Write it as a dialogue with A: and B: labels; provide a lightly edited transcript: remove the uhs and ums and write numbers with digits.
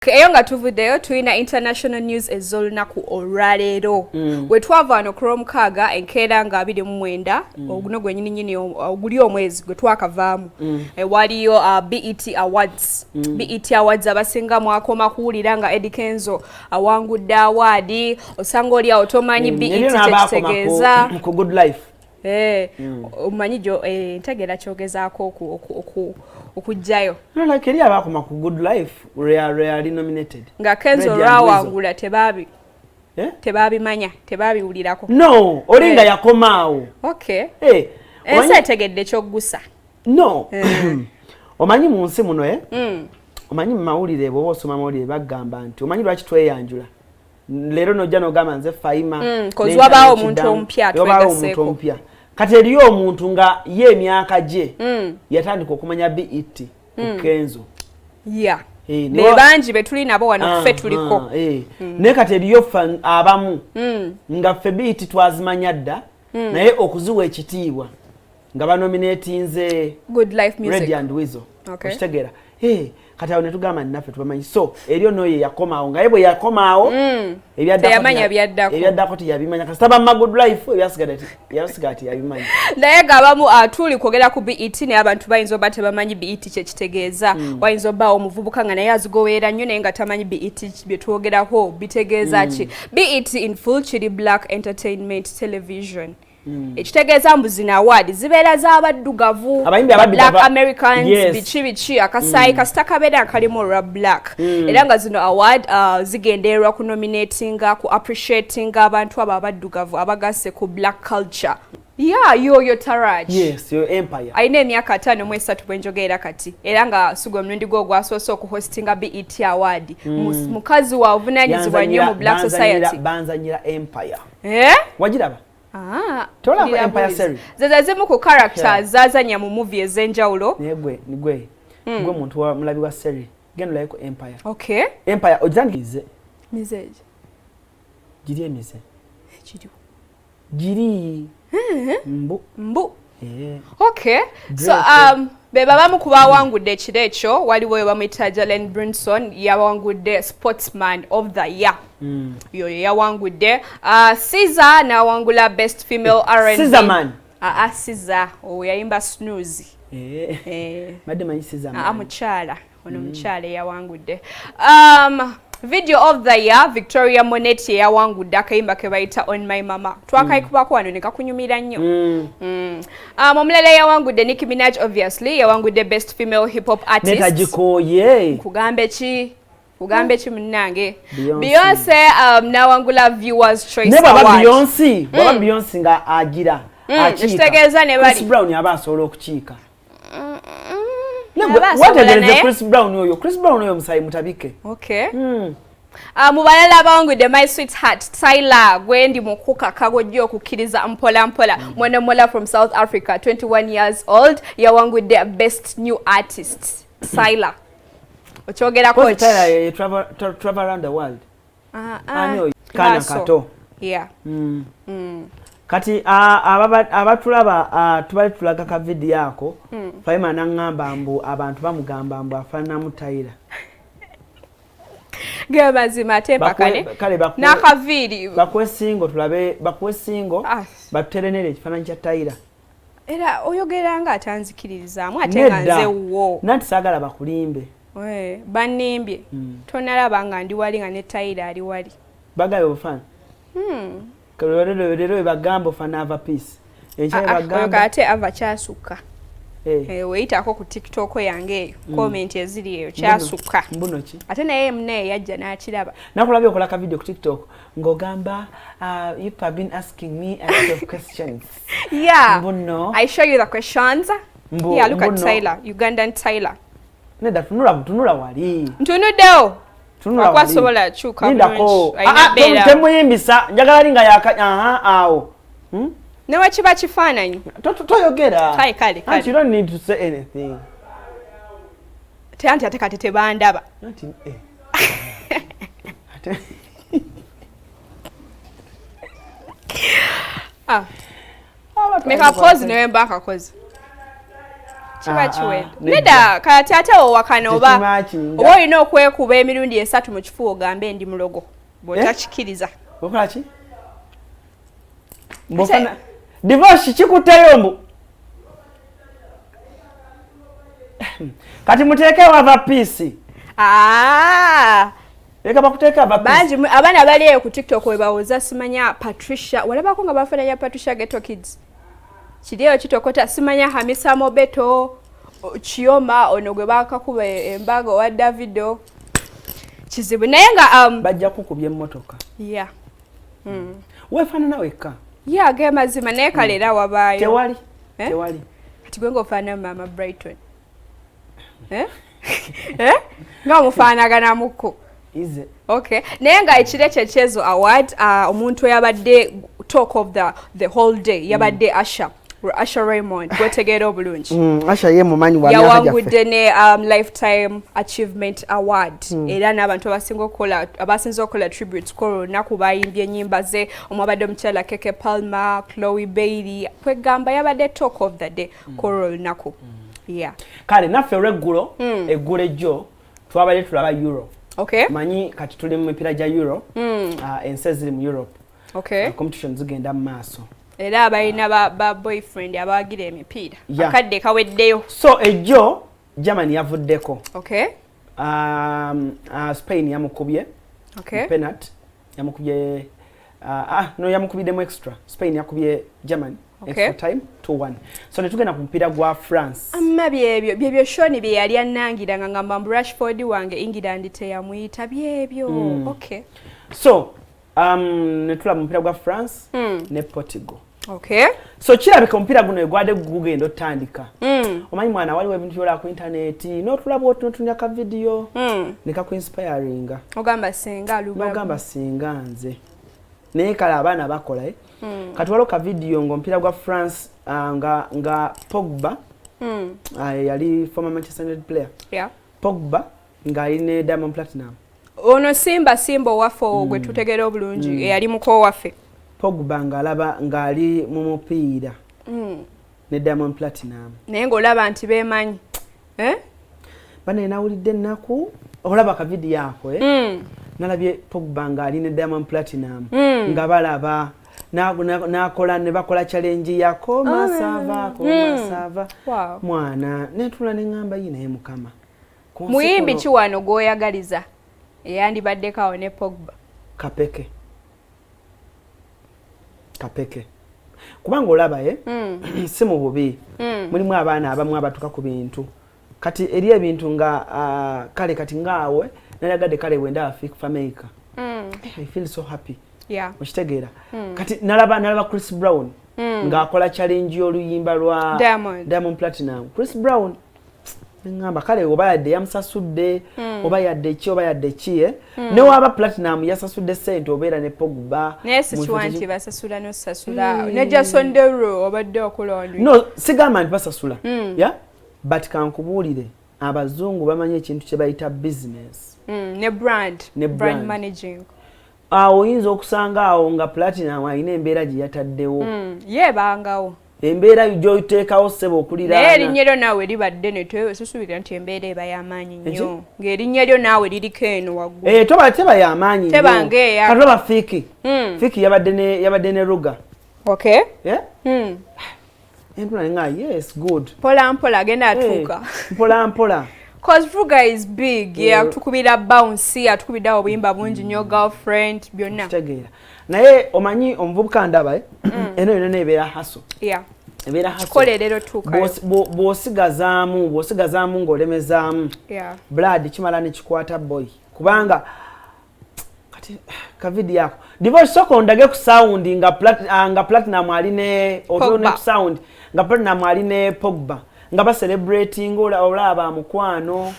A: Eyo nga tuvuddeyo tulina international news ez'olunaku olwaleero we twava wano ku Lwomukaaga enkeera nga 29 oguno gwennyini oguli omwezi gwe twakavaamu waliyo BET Awards BET Awards abasinga mwakoma kuwulira nga Eddie Kenzo awangudde award osanga oli awo tomanyi BET tekitegeeza
B: ku Good Life
A: omanyi jo ntegera kyogezaako okujjayo
B: like eri abakoma ku Good Life rarely nominated
A: nga Kenzo rawangula tebabimanya tebabiwulirako
B: no olinga yakomaawo
A: okay ensi etegedde kyoggusa
B: no omanyi mu nsi muno omanyi mu mawulire bw'oba osoma mawulire bagamba nti omanyi lwaki tweyanjula leero nojja n'ogamba nze Faima
A: wabaawo omuntu omupya twegaseeko
B: kati eriyo omuntu nga ye emyaka gye yatandika okumanya BET ku Kenzo
A: bangi betuli nabo wano ffe tuliko
B: naye kati eriyo ffe abamu nga ffe BET twazimanya dda naye okuziwa ekitiibwa nga banominatinze
A: Good Life Music
B: Red and Weasel okitegeera kati awo ne tugamba nnaffe tubamanyi so eriyo n'oyo yakomaawo nga ye bwe yakomaawo ebyaddako tiyabimanya kasita bamma Good Life ebyasigala tiyabimanya
A: naye ng'abamu tuli kwogera ku BET naye abantu bayinza oba tebamanyi BET kyekitegeeza wayinza obbaawo omuvubuka nga naye azigoweera nnyo naye nga tamanyi BET bye twogerako bitegeeza ki BET in full kiri Black Entertainment Television ekitegeeza mbu zino award zibeera z'abaddugavu Black Americans biki akasaayi kasita kabeera kalimu olwa black era nga zino award zigendererwa ku nominatinga ku appreciating abantu abo abaddugavu abagasse ku black culture yoyo Taraj
B: yes your empire
A: ayina emyaka 5 bwenjogeera kati era nga sugwe mulundi gwo gwasoose okuhostinga BET award mukazi wa ovunaanyizibwa nnyo mu black society
B: banzanyira empire wagiraba
A: tola
B: empire series
A: zimu ku characters zazanya mu movie ez'enjawulo
B: nigwe muntu wa mulabi wa series genda like empire
A: okay
B: empire ojangize
A: mizeje
B: giri emize giri mbu
A: okay so beba bamu kubawangudde ekiro ekyo waliwo we bamuyita Jalen Brunson yawangudde sportsman of the year yoyo yawangudde Caesar nawangula best female R&B
B: Caesar man
A: Caesar yayimba snooze
B: madde manyi Caesar man
A: mukyala ono mukyala yawangudde video of the year Victoria Monet yawangudde akayimba ke bayita On My Mama twakayikubako wano ne kakunyumira nnyo omulala yawangudde Nicki Minaj obviously yawangudde best female hip hop artist
B: nekagikoye
A: kugambe ki munnange Beyonce nawangula viewers choice
B: award Beyonce nga agira
A: ekitegeeza ne bali
B: Chris Brown yaba asobola okukiika Chris Brown oyo musayi mutabike
A: okay mu balala abawangudde My Sweetheart Tyla gwendi mukuka kagojja okukkiriza mpola mpola mwana from South Africa 21 years old yawangudde best new artist Tyla okyogerako
B: Tyla travel around the world kana kato kati abatulaba tubali tulaga ka video yako Faima nangamba mbu abantu bamugamba mbu afaanamu Tyla
A: Gebazima atemba kale nakaviri
B: bakwesingo tulabe bakwesingo batuterenere ekifaananyi kya Tyla
A: era oyogera nga atanzikiririzaamu ate nga nze wo
B: nanti saagala bakulimbe
A: bannimbye tonalaba nga ndi wali nga ne Tyla ali wali
B: bagabe obufaana Lero bagamba ofana ava peace
A: bagamba ate ava kyasukka weyitako ku TikTok yange eyo comment eziri eyo kyasukka
B: mbuno ki
A: ate naye mune yajja n'akiraba
B: nakulabye okola ka video ku TikTok ng'ogamba you have been asking me a lot of questions mbuno
A: I show you the questions look at Tyla Ugandan Tyla
B: neda tunula wali
A: ntunuddewo akwasobola chuka
B: bulungi temuyimbisa njagala linga yaka awo
A: ne wakiba kifaananyi
B: toyogera
A: kale
B: you don't need to say anything
A: tanti ate kati tebandaba meka pause newe mbaka kozi Kiba kiwedde. Neda kati ate owakana oba olina okwekuba emirundi 3 mu kifuba ogambe ndi mulogo. Bw'otakikiriza.
B: Okola ki? Mbofana divorce kikuteyo mbu. Kati muteeke wava peace. Eka bakuteka ava peace.
A: Banji abana bali ku TikTok we bawoza simanya Patricia. Walabako nga bafana ya Patricia Ghetto Kids. Kiriyo kitokota simanya Hamisa Mobeto Chioma ono gwe bakakuba embago wa Davido. Kizibu naye nga
B: bajja kukubye emmotoka.
A: Yeah.
B: Wefana naweka.
A: Yeah, ge mazima naye kalera wabayo.
B: Tewali. Tewali.
A: Kati gwe ngofana mama Brighton. Nga mufaanagana muko.
B: Ize.
A: Okay. Naye nga ekirechezo award omuntu yabadde talk of the whole day yabadde Asha Raymond gwetegeera obulungi.
B: Asha ye mumanyi wa
A: myaka jaffe. Yawangudde ne Lifetime Achievement Award. Era n'abantu abasinze okola tributes ko olunaku bayimbye ennyimba ze omwabadde omukyala Keke Palmer, Chloe Bailey kwegamba yabadde talk of the day ko olunaku. Yeah.
B: Kale naffe olw'eggulo eggulo ejjo twabadde tulaba Euro.
A: Okay.
B: Manyi kati tuli mu mipira gya Euro. Ensi ziri mu Europe.
A: Okay.
B: Competition zigenda mu maaso.
A: Era abalina ba boyfriend abawagira emipiira. Akadde kaweddeyo.
B: So ejjo Germany yavuddeko.
A: Okay.
B: Spain yamukubye.
A: Okay.
B: Penalty yamukubye yamukubiddemu extra. Spain yakubye Germany.
A: Okay.
B: Extra time 2-1. So netugenda ku mpira gwa France.
A: Amma byebyo Shoni bye yali annangira nga ngamba Rashford wange England teyamuyita byebyo. Okay.
B: So netula mu mpira gwa France ne Portugal.
A: Okay.
B: So kirabika omupiira guno egwade gugenda otandika. Omanyi mwana waliwo ebintu byola ku internet n'otulaba otunya ka video ne ka ku inspiring.
A: Ogamba senga aluba.
B: Ogamba singa nze. Naye kale abaana bakola kati waliwo ka video ng'omupiira gwa France nga Pogba yali former Manchester United player.
A: Yeah.
B: Pogba nga aline Diamond Platinum.
A: Ono Simba waffe gwe tutegeera obulungi eyali muko waffe.
B: Pogba nga ali mu mupiira ne Diamond Platinum.
A: Naye ng'olaba nti beemanyi.
B: Bane nawulidde ennaku olaba ka video ako nalabye Pogba nga ali ne Diamond Platinum nga balaba nakola ne bakola challenge yako masava mwana netula neŋŋamba yinaye mukama
A: muyimbi kiwano gw'oyagaliza eyandibaddeko ne Pogba. Kapeke kubanga olaba si mu bubi mulimu abaana abamu abatuka ku bintu kati eri ebintu nga kale kati ngaawe nalagadde kale wenda afifa maker. I feel so happy. Yeah.
B: Okitegeera. Kati nalaba Chris Brown ng'akola challenge y'oluyimba lwa Diamond Platinum. Chris Brown ngamba kale oba yadde yamusasudde oba yadde ki ne waba Platinum yasasudde sente obeera ne Pogba.
A: Naye sikiwanti basasula n'osasula ne Jason Derulo obadde okola wano.
B: No sigamba nti basasula. Yeah? But kankubuulire abazungu bamanyi ekintu kye bayita business.
A: Ne brand managing.
B: Oyinza okusanga awo nga Platinum alina embeera gye yataddewo.
A: Yeebangawo.
B: Embeera gy'oteekawo ssebo okuliraana.
A: Naye erinnya lyo naawe libadde ne twesuubira nti embeera eba y'amaanyi nnyo. Ng'erinnya lyo naawe liriko eno waggulu.
B: Teba y'amaanyi nnyo.
A: Teba ngeeya.
B: Kati oba Fiki. Fiki yabadde ne Ruga.
A: Okay.
B: Yeah? Entula nga yes, good.
A: Mpola mpola agenda atuuka.
B: Mpola.
A: Cause Ruga is big. Yeah, atukubira bounce, atukubira obuyimba bungi nnyo girlfriend byonna.
B: Kitegeera. Naye omanyi omuvubuka ndaba eno yonna ebeera haso.
A: Yeah.
B: Ebeera haso.
A: Kolerero tuuka.
B: Bw'osigazaamu ng'olemezaamu.
A: Yeah.
B: Blood kimala ne kikwata boy. Kubanga kati ka video yako. Divorce soko ondage ku sound nga Platinum ali ne otone ku sound nga Platinum ali ne Pogba. Nga ba celebrating olaba mukwano